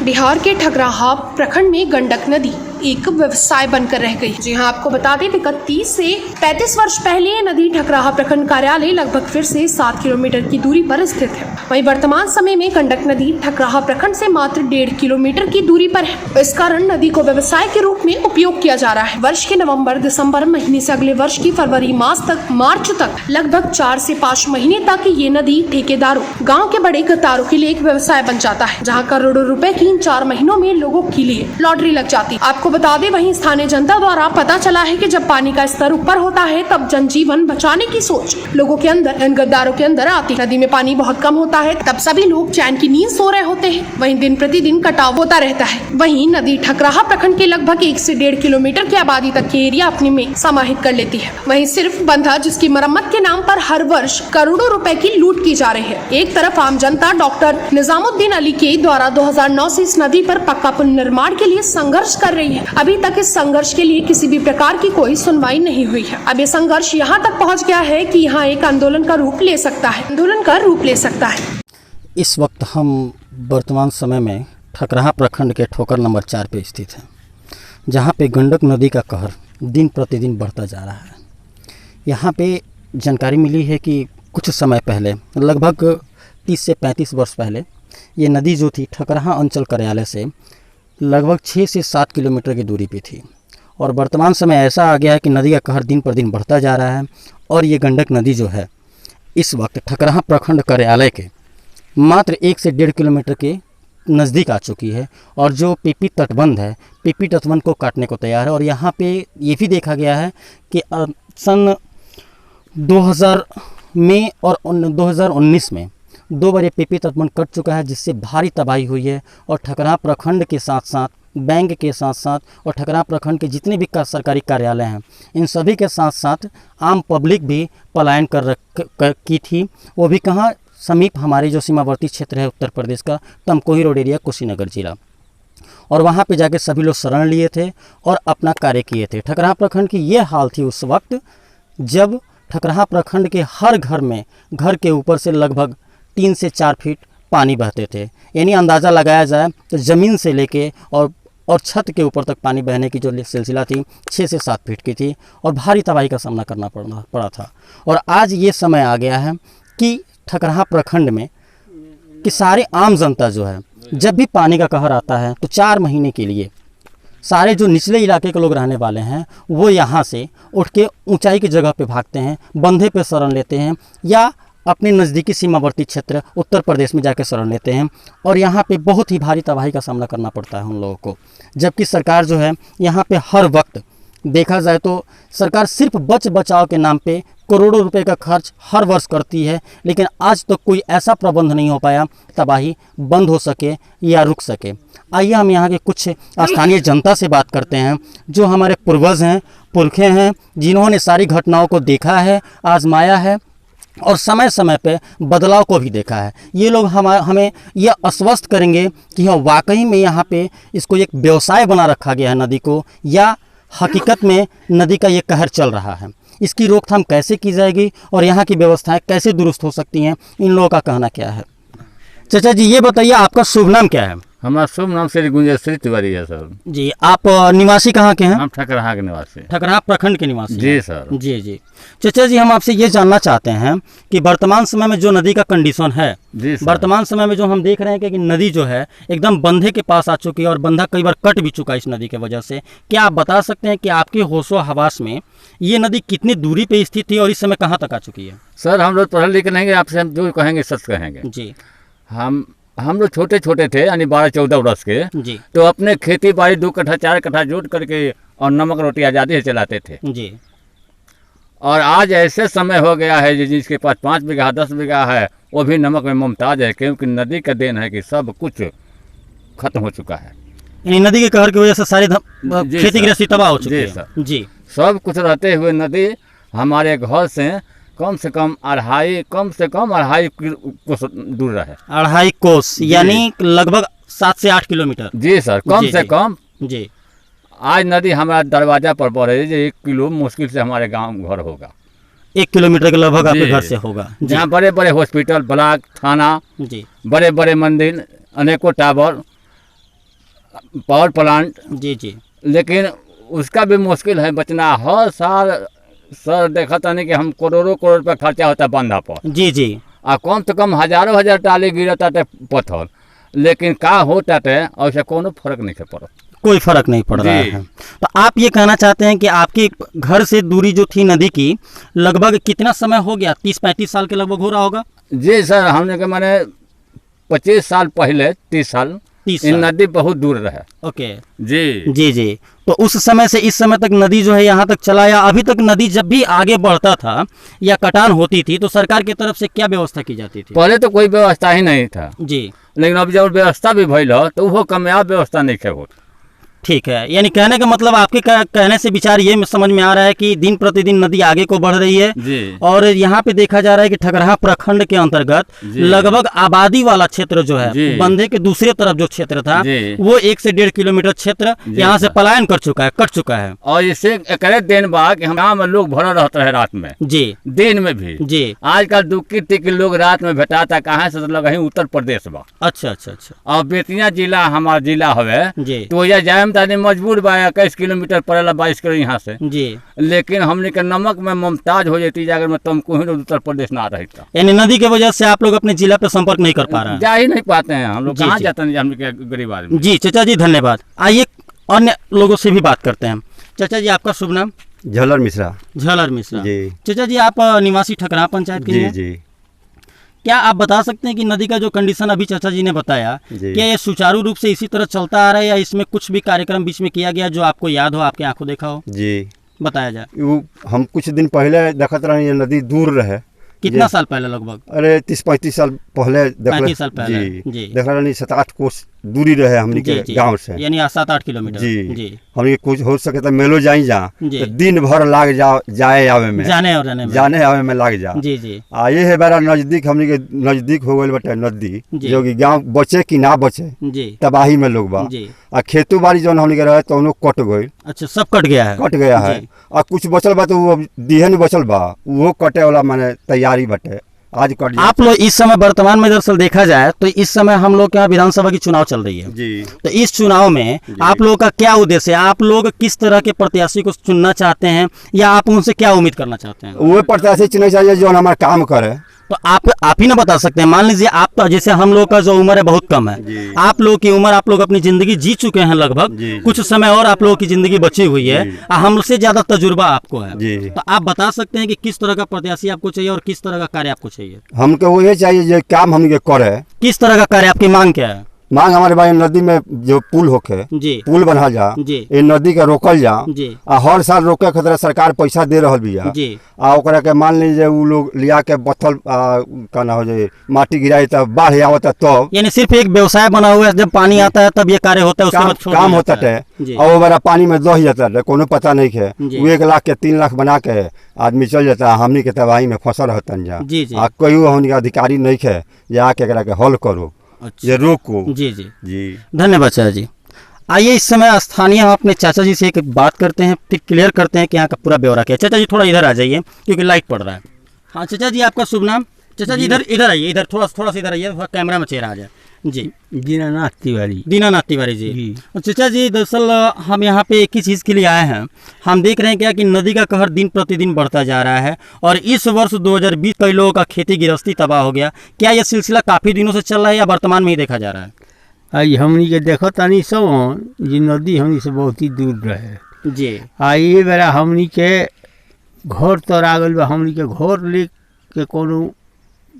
बिहार के ठकराहा प्रखंड में गंडक नदी एक व्यवसाय बनकर रह गई। जी हां, आपको बता दें 31 से 35 वर्ष पहले ये नदी ठकराहा प्रखंड कार्यालय लगभग फिर से 7 किलोमीटर की दूरी पर स्थित है। वहीं वर्तमान समय में गंडक नदी ठकराहा प्रखंड से मात्र 1.5 किलोमीटर की दूरी पर है। इस कारण नदी को व्यवसाय के रूप में उपयोग किया जा रहा है। वर्ष के नवम्बर दिसंबर महीने से अगले वर्ष की फरवरी मार्च तक लगभग 4 से 5 महीने तक ये नदी ठेकेदारों, गाँव के बड़े गद्दारों के लिए एक व्यवसाय बन जाता है, जहाँ करोड़ों रुपए की इन 4 महीनों में लोगों के लिए लॉटरी लग जाती है। आपको बता दें, वहीं स्थानीय जनता द्वारा पता चला है कि जब पानी का स्तर ऊपर होता है तब जनजीवन बचाने की सोच लोगों के अंदर, इन गद्दारों के अंदर आती है। नदी में पानी बहुत कम होता है, तब सभी लोग चैन की नींद सो रहे होते हैं। वहीं दिन प्रतिदिन कटाव होता रहता है। वहीं नदी ठकराहा प्रखंड के लगभग 1 से 1.5 किलोमीटर की आबादी तक के एरिया अपने में समाहित कर लेती है। वहीं सिर्फ बंधा, जिसकी मरम्मत के नाम पर हर वर्ष करोड़ों रुपए की लूट की जा रही है। एक तरफ आम जनता डॉक्टर निजामुद्दीन अली के द्वारा 2009 से इस नदी पर पक्का पुल निर्माण के लिए संघर्ष कर रही है। अभी तक इस संघर्ष के लिए किसी भी प्रकार की कोई सुनवाई नहीं हुई है। अब ये संघर्ष यहाँ तक पहुँच गया है कि यहाँ एक आंदोलन का रूप ले सकता है। इस वक्त हम वर्तमान समय में ठकराहा प्रखंड के ठोकर नंबर 4 पे स्थित हैं, जहाँ पे गंडक नदी का कहर दिन प्रतिदिन बढ़ता जा रहा है। यहाँ पे जानकारी मिली है कि कुछ समय पहले, लगभग 30 से 35 वर्ष पहले, ये नदी जो थी ठकराहा अंचल कार्यालय से लगभग 6 से 7 किलोमीटर की दूरी पे थी। और वर्तमान समय ऐसा आ गया है कि नदी का कहर दिन पर दिन बढ़ता जा रहा है। और ये गंडक नदी जो है इस वक्त ठकराहा प्रखंड कार्यालय के मात्र 1 से 1.5 किलोमीटर के नज़दीक आ चुकी है। और जो पीपी तटबंध है, पीपी तटबंध को काटने को तैयार है। और यहाँ पे ये भी देखा गया है कि सन 2000 में और 2019 में 2 बार ये पीपी तटबंध कट चुका है, जिससे भारी तबाही हुई है। और ठकराहा प्रखंड के साथ साथ, बैंक के साथ साथ, और ठकराहा प्रखंड के जितने भी सरकारी कार्यालय हैं, इन सभी के साथ साथ आम पब्लिक भी पलायन की थी। वो भी कहाँ, समीप हमारे जो सीमावर्ती क्षेत्र है उत्तर प्रदेश का, तमकोही रोड एरिया, कुशीनगर जिला। और वहाँ पे जाके सभी लोग शरण लिए थे और अपना कार्य किए थे। ठकराहा प्रखंड की ये हाल थी उस वक्त, जब ठकराहा प्रखंड के हर घर में, घर के ऊपर से लगभग 3 से 4 फीट पानी बहते थे। यानी अंदाज़ा लगाया जाए तो ज़मीन से लेके और छत के ऊपर तक पानी बहने की जो सिलसिला थी 6 से 7 फीट की थी। और भारी तबाही का सामना करना पड़ा था। और आज ये समय आ गया है कि ठकराहा प्रखंड में कि सारे आम जनता जो है, जब भी पानी का कहर आता है तो 4 महीने के लिए सारे जो निचले इलाके के लोग रहने वाले हैं, वो यहाँ से उठ के ऊंचाई की जगह पे भागते हैं, बंधे पे शरण लेते हैं, या अपने नज़दीकी सीमावर्ती क्षेत्र उत्तर प्रदेश में जाकर शरण लेते हैं। और यहाँ पे बहुत ही भारी तबाही का सामना करना पड़ता है उन लोगों को। जबकि सरकार जो है यहाँ पे हर वक्त देखा जाए तो सरकार सिर्फ बचाव के नाम पे करोड़ों रुपए का खर्च हर वर्ष करती है, लेकिन आज तक कोई ऐसा प्रबंध नहीं हो पाया तबाही बंद हो सके या रुक सके। आइए हम यहाँ के कुछ स्थानीय जनता से बात करते हैं, जो हमारे पूर्वज हैं, पुरखे हैं, जिन्होंने सारी घटनाओं को देखा है, आजमाया है और समय समय पे बदलाव को भी देखा है। ये लोग हमें ये आश्वस्त करेंगे कि हाँ, वाकई में यहाँ पे इसको एक व्यवसाय बना रखा गया है नदी को, या हकीकत में नदी का ये कहर चल रहा है। इसकी रोकथाम कैसे की जाएगी और यहाँ की व्यवस्थाएं कैसे दुरुस्त हो सकती हैं, इन लोगों का कहना क्या है। चाचा जी, ये बताइए, आपका शुभ नाम क्या है? हमारा शुभ नाम श्री गुंजेश्वरी तिवारी है सर। जी, आप निवासी कहाँ के हैं? हम ठकराहा के निवासी, ठकराहा प्रखंड के निवासी। जी सर। जी। चाचा जी, हम आपसे ये जानना चाहते हैं कि वर्तमान समय में जो नदी का कंडीशन है, वर्तमान समय में जो हम देख रहे हैं कि नदी जो है एकदम बंधे के पास आ चुकी है और बंधा कई बार कट भी चुका है इस नदी की वजह से। क्या आप बता सकते हैं कि आपके होशो हवास में ये नदी कितनी दूरी पे स्थित थी और इस समय कहाँ तक आ चुकी है? सर, हम लोग पढ़े लिखे नहीं, आपसे हम जो कहेंगे सच कहेंगे जी। हम लोग छोटे थे, यानी 12-14 वर्ष के जी। तो अपने खेती बाड़ी 2 कट्ठा 4 कट्ठा जोत करके और नमक रोटी आज़ादी से चलाते थे जी। और आज ऐसे समय हो गया है जिसके पास 5 बीघा 10 बीघा है, वो भी नमक में मुमताज है, क्योंकि नदी का देन है कि सब कुछ खत्म हो चुका है। नदी के कहर की वजह से सारी खेती गृहस्थी तबाह हो चुकी है जी। सब कुछ रहते हुए नदी हमारे घर से कम से कम अढ़ाई कोस दूर रहे। 2.5 कोस यानी लगभग 7 से 8 किलोमीटर। जी सर, कम से कम जी। आज नदी हमारा दरवाजा पर पड़ रही है। 1 किलो मुश्किल से हमारे गांव घर होगा, 1 किलोमीटर के लगभग आपके घर से होगा, जहाँ बड़े बड़े हॉस्पिटल, ब्लॉक, थाना जी, बड़े बड़े मंदिर, अनेकों टावर, पावर प्लांट, जी जी लेकिन उसका भी मुश्किल है बचना। हर साल सर देखा था नहीं कि हम करोड़ों करोड़ रुपया खर्चा होता है बंधा पर। जी जी। और कम से कम हजारों हजार टाली गिरता थे पत्थर, लेकिन का होता थे और से कोनो फर्क नहीं से पड़ा, कोई फर्क नहीं पड़ रहा है। तो आप ये कहना चाहते हैं कि आपके घर से दूरी जो थी नदी की, लगभग कितना समय हो गया? 30-35 साल के लगभग हो रहा होगा? जी सर, हमने के माने 25 साल पहले, 30 साल नदी बहुत दूर रहे। ओके जी जी जी। तो उस समय से इस समय तक नदी जो है यहाँ तक चला, या अभी तक नदी जब भी आगे बढ़ता था या कटान होती थी तो सरकार की तरफ से क्या व्यवस्था की जाती थी? पहले तो कोई व्यवस्था ही नहीं था जी, लेकिन अब जब व्यवस्था भी भइल हो तो वो कामयाब व्यवस्था नहीं है वो। ठीक है, यानी कहने का मतलब आपके कहने से विचार ये समझ में आ रहा है कि दिन प्रतिदिन नदी आगे को बढ़ रही है जी। और यहाँ पे देखा जा रहा है कि ठकराहा प्रखंड के अंतर्गत लगभग आबादी वाला क्षेत्र जो है, बंधे के दूसरे तरफ जो क्षेत्र था वो 1 से 1.5 किलोमीटर क्षेत्र यहाँ से पलायन कर चुका है, कट चुका है। और इससे एक दिन बाद कि हम गाँव में लोग भरा रहते हैं रात में, जी दिन में भी जी। आजकल दुक्की टिक्की लोग रात में भेटाता कहाँ से, लगा ही उत्तर प्रदेश बा। अच्छा अच्छा अच्छा। और बेतिया जिला हमारा जिला हवे, तो जाए तानी मजबूर बा, 21 किलोमीटर पड़ेला, 22 किलो यहाँ से जी। लेकिन हमने के नमक में मुमताज हो जाती अगर मैं तुमको ही उत्तर प्रदेश ना रहता। यानी नदी की वजह से आप लोग अपने जिला पे संपर्क नहीं कर पा रहे हैं? जा ही नहीं पाते हैं हम लोग, कहाँ जाते हैं हम गरीब आदमी। जी चाचा जी धन्यवाद। आइए अन्य लोगों से भी बात करते हैं। चाचा जी आपका शुभ नाम? झलर मिश्रा। झलर मिश्रा जी। चाचा जी आप निवासी ठकराहा पंचायत के जी हैं? जी। क्या आप बता सकते हैं कि नदी का जो कंडीशन अभी चाचा जी ने बताया, क्या ये सुचारू रूप से इसी तरह चलता आ रहा है या इसमें कुछ भी कार्यक्रम बीच में किया गया जो आपको याद हो, आपके आंखों देखा हो? जी बताया जाए। वो हम कुछ दिन पहले देखते रहे, ये नदी दूर रहे। कितना साल पहले? लगभग अरे 30-35 साल पहले। 35 साल पहले जी। देख रहा नहीं 7-8 कोस दूरी रहे हमने के गांव से, यानी 7-8 किलोमीटर जी। हमने कुछ हो सके तो मेलो जाई जा तो दिन भर लाग जाए आवे में, जाने आवे में लाग जा जी जी। ये है बड़ा नजदीक, हमने के नजदीक हो गए बटे नदी, जो कि गांव बचे कि ना बचे जी, तबाही में लोग बा। आ खेतों बाड़ी जो हमने के रहे तो उन्होंने कट गए। अच्छा, सब कट गया है और कुछ बचल बा तो वो दिहन बचल बा, वो कटे वाला माने तैयारी बटे आज कट। आप लोग इस समय वर्तमान में दरअसल देखा जाए तो इस समय हम लोग के यहाँ विधानसभा की चुनाव चल रही है जी। तो इस चुनाव में आप लोगों का क्या उद्देश्य है? आप लोग किस तरह के प्रत्याशी को चुनना चाहते हैं या आप उनसे क्या उम्मीद करना चाहते हैं? वो प्रत्याशी चुनना चाहिए जो हमारा काम करे। तो आप ही ना बता सकते हैं। मान लीजिए आप, जैसे हम लोग का जो उम्र है बहुत कम है, आप लोग की उम्र, आप लोग अपनी जिंदगी जी चुके हैं लगभग, कुछ समय और आप लोगों की जिंदगी बची हुई है, हमसे ज्यादा तजुर्बा आपको है। तो आप बता सकते हैं कि किस तरह का प्रत्याशी आपको चाहिए और किस तरह का कार्य आपको चाहिए? हमको वो ये चाहिए जो काम हम करे। किस तरह का कार्य? आपकी मांग क्या है? मांग हमारे भाई नदी में जो पुल होके पुल बना जा, ये नदी का रोकल जा, हर साल रोके खातिर सरकार पैसा दे रहा बिया। आ ओकरा के मान लीजिए वो लोग लिया के बथल का ना हो जाए, माटी गिराई तब बाढ़ आवता तब, यानी सिर्फ एक व्यवसाय बना हुआ है, जब पानी आता है तब ये कार्य होता है, उसके बाद काम होता है और वो बड़ा पानी में दह जाता है, कोनो पता नहीं है। वो 1 लाख के 3 लाख बना के आदमी चल जाता है, हमनी के तबाही में फंसल रहता जा। कोई हमनी के अधिकारी नहीं है जाके एकरा के हल करो, ये रोको। जी जी जी, धन्यवाद चाचा जी। आइए इस समय स्थानीय हम अपने चाचा जी से एक बात करते हैं, फिर क्लियर करते हैं कि यहाँ का पूरा ब्यौरा क्या है। चाचा जी थोड़ा इधर आ जाइए क्योंकि लाइट पड़ रहा है। हाँ चाचा जी आपका शुभ नाम? चाचा जी इधर आइए, इधर थोड़ा सा इधर आइए, थोड़ा कैमरा में चेहरा आ जाए जी। दीनानाथ तिवारी। दीनानाथ तिवारी जी। चाचा जी दरअसल हम यहाँ पे एक ही चीज़ के लिए आए हैं। हम देख रहे हैं क्या कि नदी का कहर दिन प्रतिदिन बढ़ता जा रहा है और इस वर्ष 2020 कई लोगों का खेती गृहस्थी तबाह हो गया। क्या यह सिलसिला काफ़ी दिनों से चल रहा है या वर्तमान में ही देखा जा रहा है? आई हमनी के देखो तानी सब ये नदी हमनी से बहुत ही दूर रहे जी। ये बेरा हमनी के घर तर आ गल, हमनी के घर ले के कोनो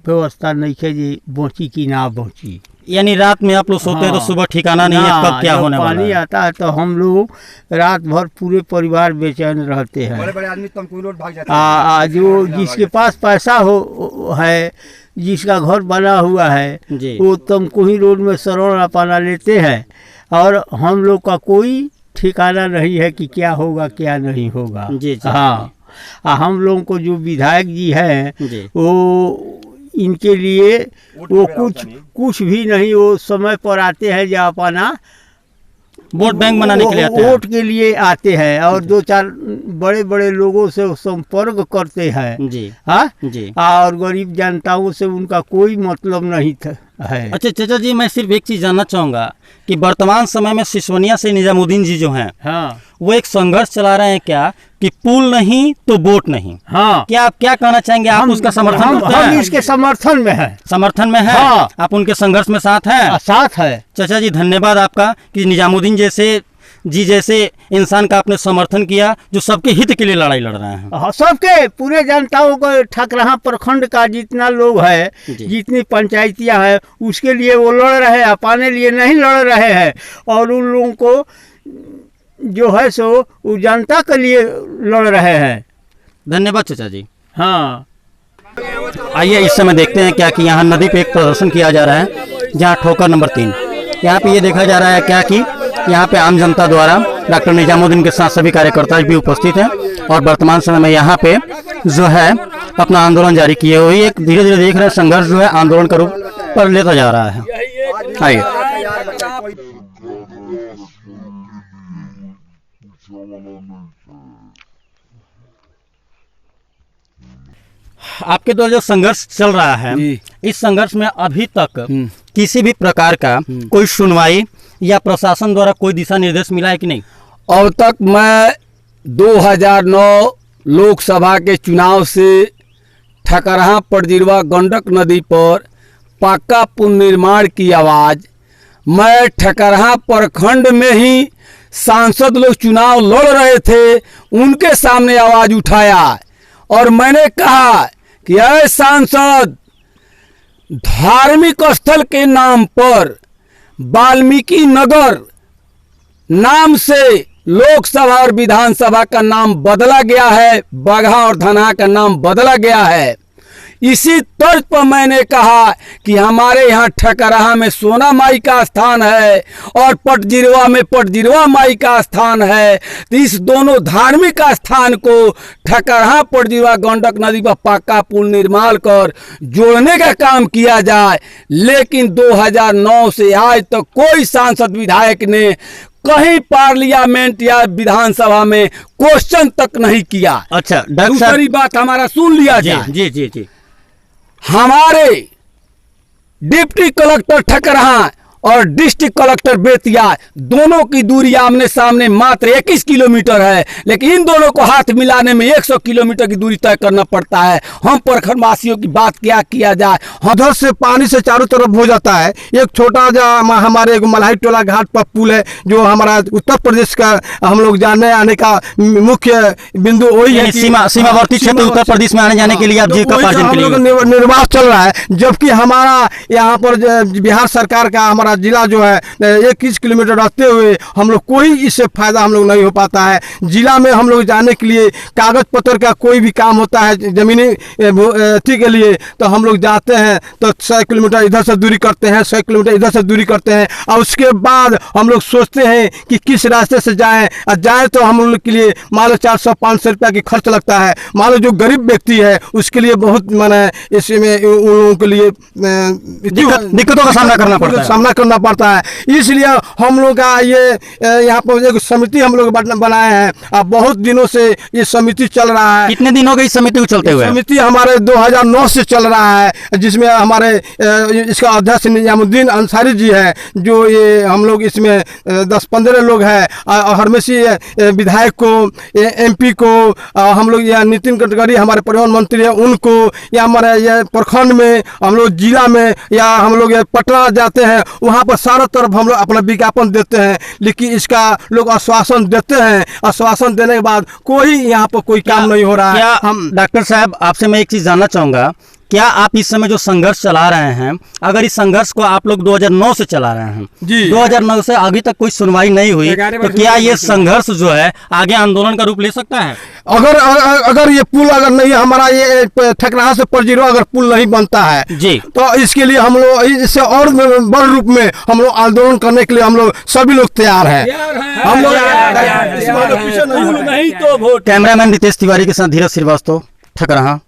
व्यवस्था नहीं है जी बची कि ना बची। यानी रात में आप लोग सोते हैं तो सुबह ठिकाना नहीं है कब क्या होने वाला है। पानी आता है तो हम लोग रात भर पूरे परिवार बेचैन रहते हैं। बड़े आदमी तमकुई रोड भाग जाते हैं। जो जिसके पास पैसा हो है, जिसका घर बना हुआ है, वो तमकुई रोड में सरौन पाना लेते हैं और हम लोग का कोई ठिकाना नहीं है कि क्या होगा क्या नहीं होगा। हाँ, हम लोगों को जो विधायक जी हैं वो इनके लिए वो कुछ भी नहीं, वो समय पर आते हैं जो अपना वोट बैंक बनाने के लिए आते हैं, वोट के लिए आते हैं और 2-4 बड़े बड़े लोगों से संपर्क करते हैं जी। हाँ जी। और गरीब जनताओं से उनका कोई मतलब नहीं था। है। अच्छा चाचा जी, मैं सिर्फ एक चीज़ जानना चाहूँगा कि वर्तमान समय में सिसवनिया से निजामुद्दीन जी जो हैं, हाँ, वो एक संघर्ष चला रहे हैं क्या कि पुल नहीं तो बोट नहीं? हाँ, क्या आप क्या कहना चाहेंगे? आप उसका समर्थन करते हैं? हम इसके समर्थन में है। समर्थन में है? हाँ। आप उनके संघर्ष में साथ हैं? साथ है। चाचा जी धन्यवाद आपका कि निजामुद्दीन जैसे इंसान का आपने समर्थन किया जो सबके हित के लिए लड़ाई लड़ रहे हैं। हाँ, सबके पूरे जनताओं को, ठकराहा प्रखंड का जितना लोग है, जितनी पंचायतियाँ है, उसके लिए वो लड़ रहे हैं, अपने लिए नहीं लड़ रहे हैं। और उन लोगों को जो है सो वो जनता के लिए लड़ रहे हैं। धन्यवाद चाचा जी। हाँ, आइए इस समय देखते हैं क्या कि यहाँ नदी पे एक प्रदर्शन किया जा रहा है, जहाँ ठोकर नंबर 3। यहाँ पे ये देखा जा रहा है क्या कि यहाँ पे आम जनता द्वारा डॉक्टर निजामुद्दीन के साथ सभी कार्यकर्ता भी उपस्थित हैं और वर्तमान समय में यहाँ पे जो है अपना आंदोलन जारी किए हुए एक धीरे धीरे देख रहे हैं संघर्ष जो है आंदोलन का रूप पर लेता जा रहा है। आइए आपके द्वारा जो संघर्ष चल रहा है, इस संघर्ष में अभी तक किसी भी प्रकार का कोई सुनवाई या प्रशासन द्वारा कोई दिशा निर्देश मिला है कि नहीं? अब तक मैं 2009 लोकसभा के चुनाव से ठकराहा पटजिरवा गंडक नदी पर पक्का पुल निर्माण की आवाज़ मैं ठकराहा प्रखंड में ही सांसद लोग चुनाव लड़ रहे थे, उनके सामने आवाज़ उठाया और मैंने कहा कि ऐ सांसद, धार्मिक स्थल के नाम पर वाल्मीकि नगर नाम से लोकसभा और विधानसभा का नाम बदला गया है, बगहा और धनहा का नाम बदला गया है। इसी तर्ज पर मैंने कहा कि हमारे यहाँ ठकराहा में सोना माई का स्थान है और पटजिरवा में पटजिरवा माई का स्थान है, तो इस दोनों धार्मिक स्थान को ठकराहा पटजिरवा गंडक नदी पर पक्का पुल निर्माण कर जोड़ने का काम किया जाए। लेकिन 2009 से आज तक कोई सांसद विधायक ने कहीं पार्लियामेंट या विधानसभा में क्वेश्चन तक नहीं किया। अच्छा, दूसरी बात हमारा सुन लिया जाए। जी जी जी, हमारे डिप्टी कलेक्टर ठकराहा और डिस्ट्रिक्ट कलेक्टर बेतिया दोनों की दूरी आमने सामने मात्र 21 किलोमीटर है, लेकिन इन दोनों को हाथ मिलाने में 100 किलोमीटर की दूरी तय करना पड़ता है। हम प्रखंडवासियों की बात क्या किया जाए, उधर से पानी से चारों तरफ हो जाता है। एक छोटा जो हमारे मल्हाई टोला घाट पर पुल है जो हमारा उत्तर प्रदेश का हम लोग जाने आने का मुख्य बिंदु वही है। सीमावर्ती क्षेत्र उत्तर प्रदेश में आने जाने के लिए आप जीविकोपार्जन के लिए निर्वाह चल रहा है, जबकि हमारा यहाँ पर बिहार सरकार का हमारा जिला जो है 21 किलोमीटर रहते हुए हम लोग कोई इससे फायदा हम लोग नहीं हो पाता है। जिला में हम लोग जाने के लिए कागज पत्र का कोई भी काम होता है जमीनी अथी के लिए, तो हम लोग जाते हैं तो 100 किलोमीटर इधर से दूरी करते हैं, 100 किलोमीटर इधर से दूरी करते हैं और उसके बाद हम लोग सोचते हैं कि किस रास्ते से जाएं, और जाएँ तो हम लोग के लिए मान लो 400-500 रुपया की खर्च लगता है। मान लो जो गरीब व्यक्ति है उसके लिए बहुत माने इसमें उन लोगों के लिए दिक्कतों का सामना करना पड़ता है। इसलिए हम लोग का ये यहाँ पर एक समिति हम लोग बनाए हैं और बहुत दिनों से ये समिति चल रहा है। कितने दिनों की समिति को चलते हुए? समिति हमारे 2009 से चल रहा है, जिसमें हमारे इसका अध्यक्ष निजामुद्दीन अंसारी जी है, जो ये हम लोग इसमें 10-15 लोग हैं और हरमेशी विधायक को, MP को, हम लोग यहाँ नितिन गडकरी हमारे परिवहन मंत्री हैं उनको, या हमारे ये प्रखंड में हम लोग जिला में या हम लोग पटना जाते हैं, वहाँ पर सारा तरफ हम लोग अपना विज्ञापन देते हैं। लेकिन इसका लोग आश्वासन देते हैं, आश्वासन देने के बाद कोई यहाँ पर कोई काम नहीं हो रहा है। क्या हम डॉक्टर साहब आपसे मैं एक चीज़ जानना चाहूँगा, क्या आप इस समय जो संघर्ष चला रहे हैं, अगर इस संघर्ष को आप लोग 2009 से चला रहे हैं जी, 2009 से अभी तक कोई सुनवाई नहीं हुई, तो क्या ये संघर्ष जो है आगे आंदोलन का रूप ले सकता है? अगर ये पुल अगर नहीं, हमारा ये ठकराहा से पटजिरवा अगर पुल नहीं बनता है जी, तो इसके लिए हम लोग इससे और बड़ रूप में हम लोग आंदोलन करने के लिए हम लोग सभी लोग तैयार हैं। हम लोग कैमरामैन रितेश तिवारी के साथ धीरज श्रीवास्तव, ठकराहा।